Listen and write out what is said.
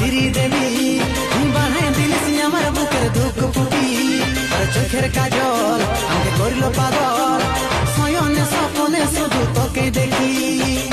শ্রীদেবী বানাই দিলিস আমার বুকের দুঃখ ফুটি আর চোখের কাজল আমাকে করলো পাগল শয়নে স্বপনে শুধু তোকে দেখি